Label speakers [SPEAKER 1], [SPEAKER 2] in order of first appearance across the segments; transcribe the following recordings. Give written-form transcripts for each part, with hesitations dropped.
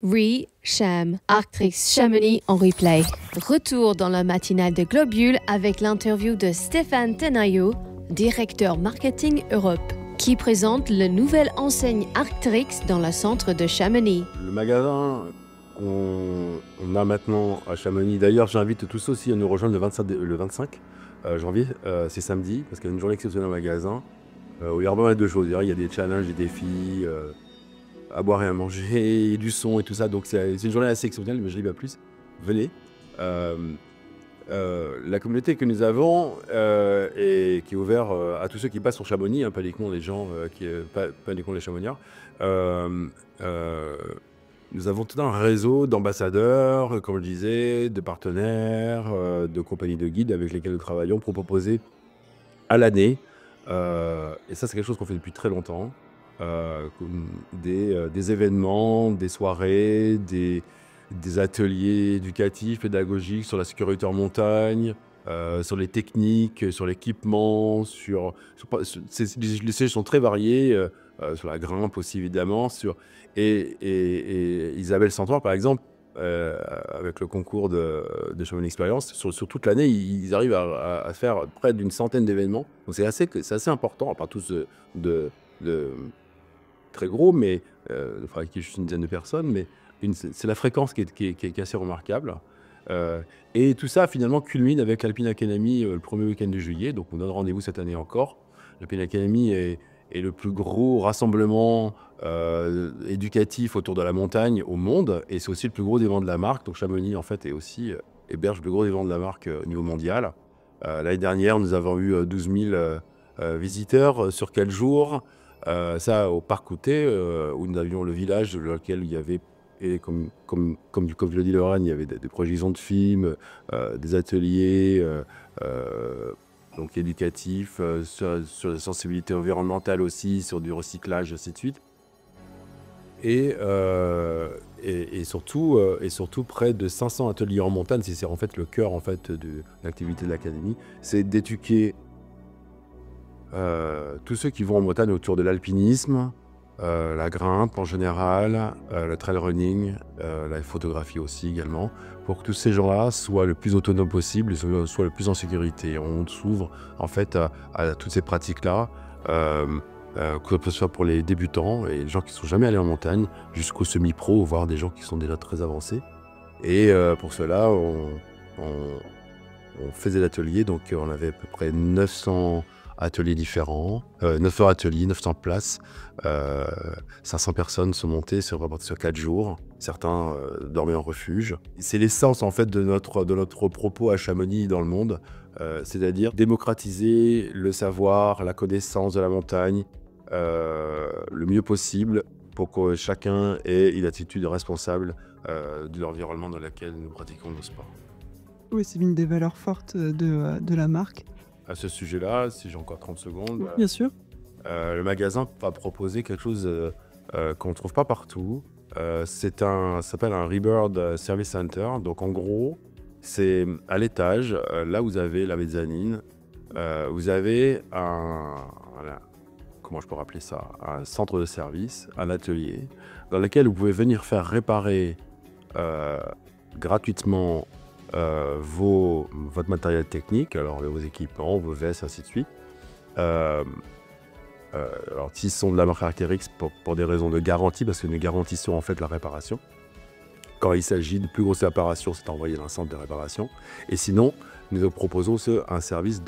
[SPEAKER 1] Rie, Cham, Arc'teryx Chamonix en replay. Retour dans la matinale de Globule avec l'interview de Stéphane Tenaillot, directeur marketing Europe, qui présente la nouvelle enseigne Arc'teryx dans le centre de Chamonix.
[SPEAKER 2] Le magasin qu'on a maintenant à Chamonix, d'ailleurs j'invite tous aussi à nous rejoindre le 25 janvier, c'est samedi, parce qu'il y a une journée exceptionnelle au magasin, où il y a pas mal de choses. Il y a des challenges, des défis, à boire et à manger, et du son et tout ça, donc c'est une journée assez exceptionnelle, mais je dis pas plus. Venez. La communauté que nous avons et qui est ouverte à tous ceux qui passent sur Chamonix, pas uniquement les gens, pas uniquement les Chamoniards. Nous avons tout un réseau d'ambassadeurs, comme je disais, de partenaires, de compagnies de guides avec lesquels nous travaillons pour proposer à l'année, et ça c'est quelque chose qu'on fait depuis très longtemps, des événements, des soirées, des ateliers éducatifs, pédagogiques sur la sécurité en montagne, sur les techniques, sur l'équipement, les sujets sont très variés, sur la grimpe aussi évidemment, et Isabelle Santoire par exemple, avec le concours de Chamonix Experience, sur toute l'année, ils arrivent à faire près d'une centaine d'événements. Donc c'est assez important, pas tous de très gros, mais il faudra qu'il y ait juste une dizaine de personnes, mais c'est la fréquence qui est assez remarquable. Et tout ça finalement culmine avec l'Alpine Academy le premier week-end de juillet, donc on donne rendez-vous cette année encore. L'Alpine Academy est le plus gros rassemblement éducatif autour de la montagne au monde, et c'est aussi le plus gros événement de la marque. Donc Chamonix en fait héberge le plus gros événement de la marque au niveau mondial. L'année dernière, nous avons eu 12 000 visiteurs sur 4 jours. Ça au Parc Côté, où nous avions le village dans lequel il y avait, et comme je le dis Lorraine, il y avait des projections de films, des ateliers donc éducatifs, sur la sensibilité environnementale aussi, sur du recyclage, ainsi de suite. Et surtout près de 500 ateliers en montagne, c'est en fait le cœur en fait, de l'activité de l'académie, c'est d'éduquer tous ceux qui vont en montagne autour de l'alpinisme, la grimpe en général, le trail running, la photographie aussi également, pour que tous ces gens-là soient le plus autonomes possible et soient le plus en sécurité. On s'ouvre en fait à toutes ces pratiques-là, que ce soit pour les débutants et les gens qui ne sont jamais allés en montagne, jusqu'aux semi-pros, voire des gens qui sont déjà très avancés. Et pour cela, on faisait l'atelier, donc on avait à peu près 900 ateliers différents, 900 ateliers, 900 places, 500 personnes sont montées sur 4 jours. Certains dormaient en refuge. C'est l'essence en fait de notre propos à Chamonix dans le monde, c'est-à-dire démocratiser le savoir, la connaissance de la montagne le mieux possible pour que chacun ait une attitude responsable de l'environnement dans lequel nous pratiquons nos sports.
[SPEAKER 3] Oui, c'est une des valeurs fortes de la marque.
[SPEAKER 2] À ce sujet-là, si j'ai encore 30 secondes,
[SPEAKER 3] bien sûr.
[SPEAKER 2] Le magasin va proposer quelque chose qu'on ne trouve pas partout. Ça s'appelle un Rebird Service Center. Donc en gros, c'est à l'étage, là où vous avez la mezzanine, vous avez comment je peux rappeler ça, un centre de service, un atelier, dans lequel vous pouvez venir faire réparer gratuitement votre matériel technique, alors vos équipements, vos vestes, ainsi de suite. Alors s'ils sont de la marque Arc'teryx pour des raisons de garantie, parce que nous garantissons en fait la réparation. Quand il s'agit de plus grosses réparations, c'est envoyé dans un centre de réparation. Et sinon, nous proposons un service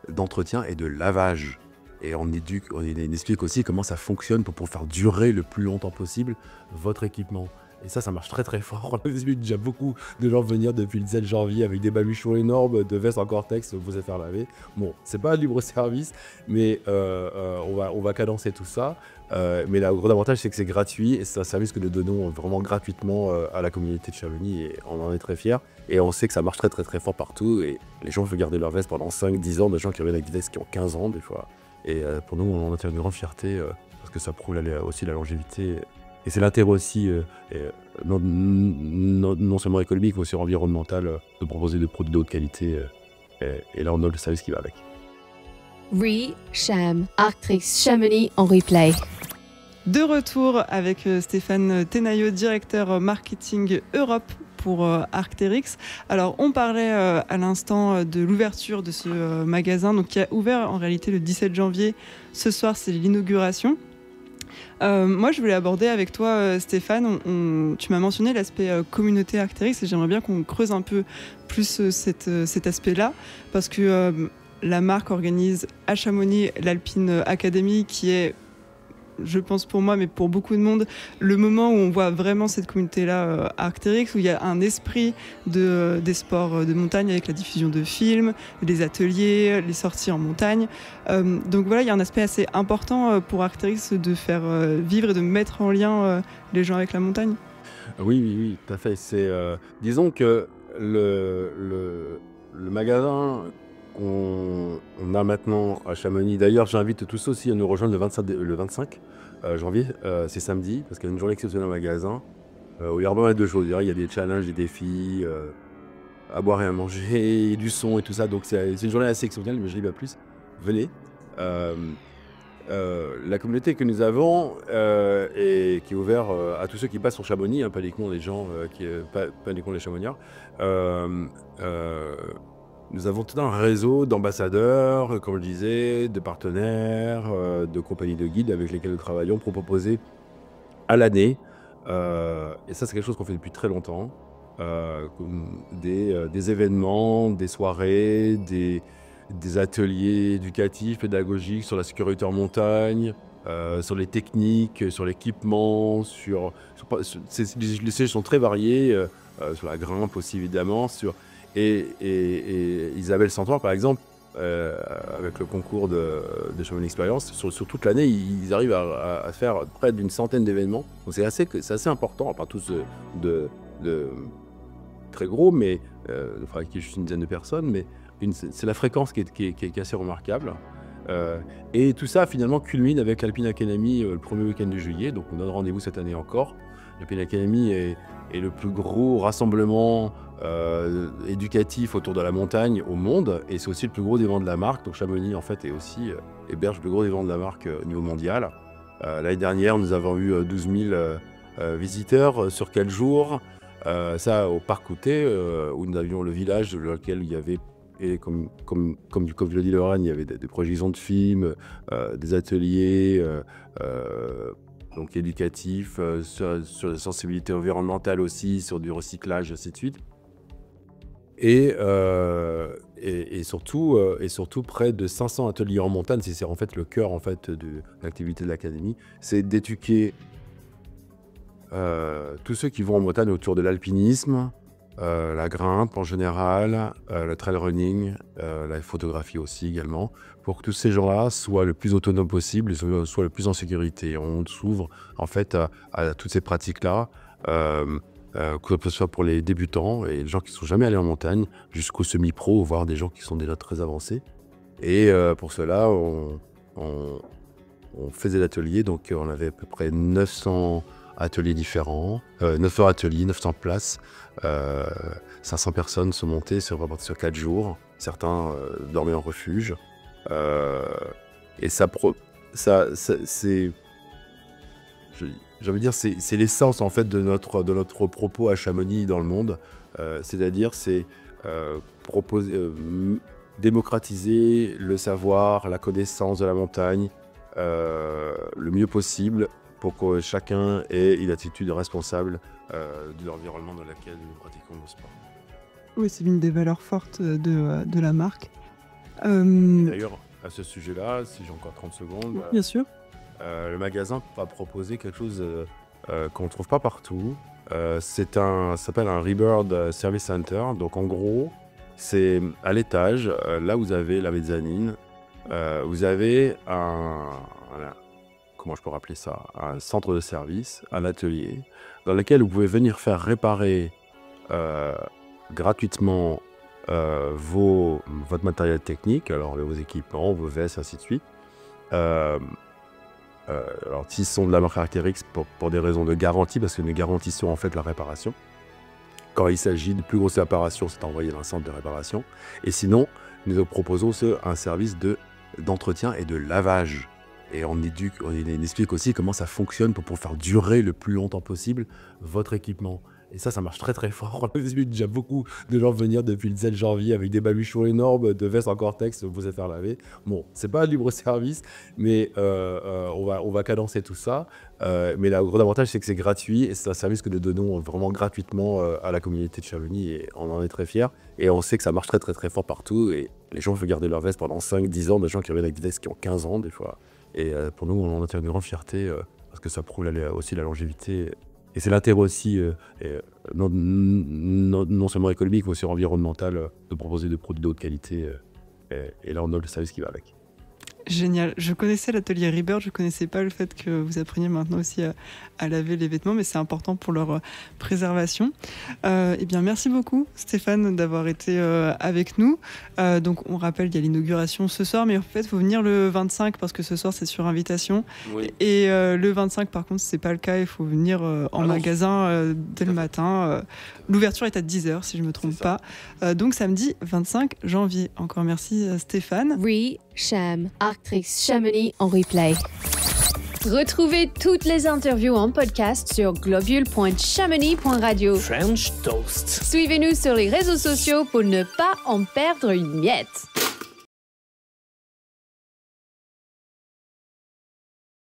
[SPEAKER 2] d'entretien et de lavage. Et on explique aussi comment ça fonctionne pour faire durer le plus longtemps possible votre équipement. Et ça marche très très fort. On a vu déjà beaucoup de gens venir depuis le 17 janvier avec des baluchons énormes, de vestes en Gore-Tex, vous faire laver. Bon, c'est pas un libre service, mais on va cadencer tout ça. Mais le gros avantage, c'est que c'est gratuit et c'est un service que nous donnons vraiment gratuitement à la communauté de Chamonix, et on en est très fiers. Et on sait que ça marche très très très fort partout, et les gens veulent garder leur veste pendant 5-10 ans, des gens qui reviennent avec des vestes qui ont 15 ans des fois. Et pour nous, on en a une grande fierté parce que ça prouve aussi la longévité. Et c'est l'intérêt aussi, non seulement économique, mais aussi environnemental, de proposer des produits de haute qualité. Et là, on a le service qui va avec.
[SPEAKER 1] Rie, Cham, Arc'teryx Chamonix en replay.
[SPEAKER 3] De retour avec Stéphane Tenaillot, directeur marketing Europe pour Arc'teryx. Alors, on parlait à l'instant de l'ouverture de ce magasin, donc qui a ouvert en réalité le 17 janvier. Ce soir, c'est l'inauguration. Moi, je voulais aborder avec toi, Stéphane, tu m'as mentionné l'aspect communauté Arc'teryx et j'aimerais bien qu'on creuse un peu plus cet aspect-là, parce que la marque organise à Chamonix l'Alpine Academy, qui est, je pense pour moi, mais pour beaucoup de monde, le moment où on voit vraiment cette communauté-là à Arc'teryx, où il y a un esprit des sports de montagne avec la diffusion de films, des ateliers, les sorties en montagne. Donc voilà, il y a un aspect assez important pour Arc'teryx de faire vivre et de mettre en lien les gens avec la montagne.
[SPEAKER 2] Oui, tout à fait. Disons que le magasin qu'on a maintenant à Chamonix. D'ailleurs, j'invite tous aussi à nous rejoindre le 25 janvier, c'est samedi, parce qu'il y a une journée exceptionnelle au magasin, où il y a pas mal de choses. Il y a des challenges, des défis, à boire et à manger, du son et tout ça. Donc c'est une journée assez exceptionnelle, mais je dis pas plus. Venez. La communauté que nous avons et qui est ouverte à tous ceux qui passent sur Chamonix, pas uniquement les gens, pas uniquement les Chamonniards. Nous avons tout un réseau d'ambassadeurs, comme je le disais, de partenaires, de compagnies de guides avec lesquels nous travaillons pour proposer à l'année, et ça c'est quelque chose qu'on fait depuis très longtemps, des événements, des soirées, des ateliers éducatifs, pédagogiques sur la sécurité en montagne, sur les techniques, sur l'équipement, les sujets sont très variés, sur la grimpe aussi évidemment, et Isabelle Santoire par exemple, avec le concours de Chamonix Experience, sur toute l'année, ils arrivent à faire près d'une centaine d'événements. Donc c'est assez important, enfin tous de très gros, mais enfin, qui est juste une dizaine de personnes, mais c'est la fréquence qui est assez remarquable. Et tout ça finalement culmine avec l'Alpine Academy le premier week-end de juillet, donc on donne rendez-vous cette année encore. L'Alpine Academy est le plus gros rassemblement éducatif autour de la montagne au monde, et c'est aussi le plus gros événement de la marque. Donc Chamonix en fait héberge le plus gros événement de la marque au niveau mondial. L'année dernière, nous avons eu 12 000 visiteurs sur 4 jours. Ça au Parc Outé, où nous avions le village dans lequel il y avait, et comme le dit Lorraine, il y avait des projections de films, des ateliers donc éducatifs, sur la sensibilité environnementale aussi, sur du recyclage, ainsi de suite. Et surtout près de 500 ateliers en montagne. C'est en fait le cœur en fait, de l'activité de l'académie. C'est d'éduquer tous ceux qui vont en montagne autour de l'alpinisme, la grimpe en général, le trail running, la photographie aussi également, pour que tous ces gens-là soient le plus autonomes possible, soient le plus en sécurité. On s'ouvre en fait à toutes ces pratiques-là, que ce soit pour les débutants et les gens qui ne sont jamais allés en montagne, jusqu'aux semi-pros, voire des gens qui sont déjà très avancés. Et pour cela, on faisait des ateliers, donc on avait à peu près 900 ateliers différents, 900 ateliers, 900 places, 500 personnes sont montées sur 4 jours, certains dormaient en refuge, et c'est l'essence en fait de notre propos à Chamonix dans le monde, c'est-à-dire c'est démocratiser le savoir, la connaissance de la montagne le mieux possible, pour que chacun ait une attitude responsable de l'environnement dans lequel nous pratiquons nos sports.
[SPEAKER 3] Oui, c'est une des valeurs fortes de la marque.
[SPEAKER 2] D'ailleurs, à ce sujet-là, si j'ai encore 30 secondes,
[SPEAKER 3] bien sûr.
[SPEAKER 2] Le magasin va proposer quelque chose qu'on ne trouve pas partout. Ça s'appelle un Rebird Service Center. Donc en gros, c'est à l'étage, là où vous avez la mezzanine, vous avez comment je peux rappeler ça, un centre de service, un atelier, dans lequel vous pouvez venir faire réparer gratuitement votre matériel technique, alors vos équipements, vos vestes, ainsi de suite. Alors s'ils sont de la marque Arc'teryx pour des raisons de garantie, parce que nous garantissons en fait la réparation. Quand il s'agit de plus grosses réparations, c'est envoyé dans un centre de réparation. Et sinon, nous proposons un service d'entretien et de lavage Et on explique aussi comment ça fonctionne pour faire durer le plus longtemps possible votre équipement. Et ça marche très très fort. On a vu déjà beaucoup de gens venir depuis le 7 janvier avec des baluchons énormes, de vestes en Gore-Tex, vous faire laver. Bon, c'est pas un libre-service, mais on va cadencer tout ça. Mais le gros avantage, c'est que c'est gratuit et c'est un service que nous donnons vraiment gratuitement à la communauté de Chamonix et on en est très fiers. Et on sait que ça marche très très très fort partout et les gens veulent garder leur veste pendant 5-10 ans, des gens qui reviennent avec des vestes qui ont 15 ans des fois. Et pour nous, on en a une grande fierté parce que ça prouve aussi la longévité. Et c'est l'intérêt aussi, non seulement économique, mais aussi environnemental, de proposer des produits de haute qualité. Et là, on a le service qui va avec.
[SPEAKER 3] Génial. Je connaissais l'atelier Rebirth, je ne connaissais pas le fait que vous appreniez maintenant aussi à laver les vêtements, mais c'est important pour leur préservation. Eh bien, merci beaucoup Stéphane d'avoir été avec nous. Donc on rappelle qu'il y a l'inauguration ce soir, mais en fait il faut venir le 25 parce que ce soir c'est sur invitation. Oui. Et le 25 par contre c'est pas le cas, il faut venir en magasin dès le matin. L'ouverture est à 10h si je ne me trompe pas. Donc samedi 25 janvier. Encore merci Stéphane.
[SPEAKER 1] Oui, Cham, Arc'teryx Chamonix en replay. Retrouvez toutes les interviews en podcast sur globule.chamonix.radio.
[SPEAKER 4] French Toast.
[SPEAKER 1] Suivez-nous sur les réseaux sociaux pour ne pas en perdre une miette.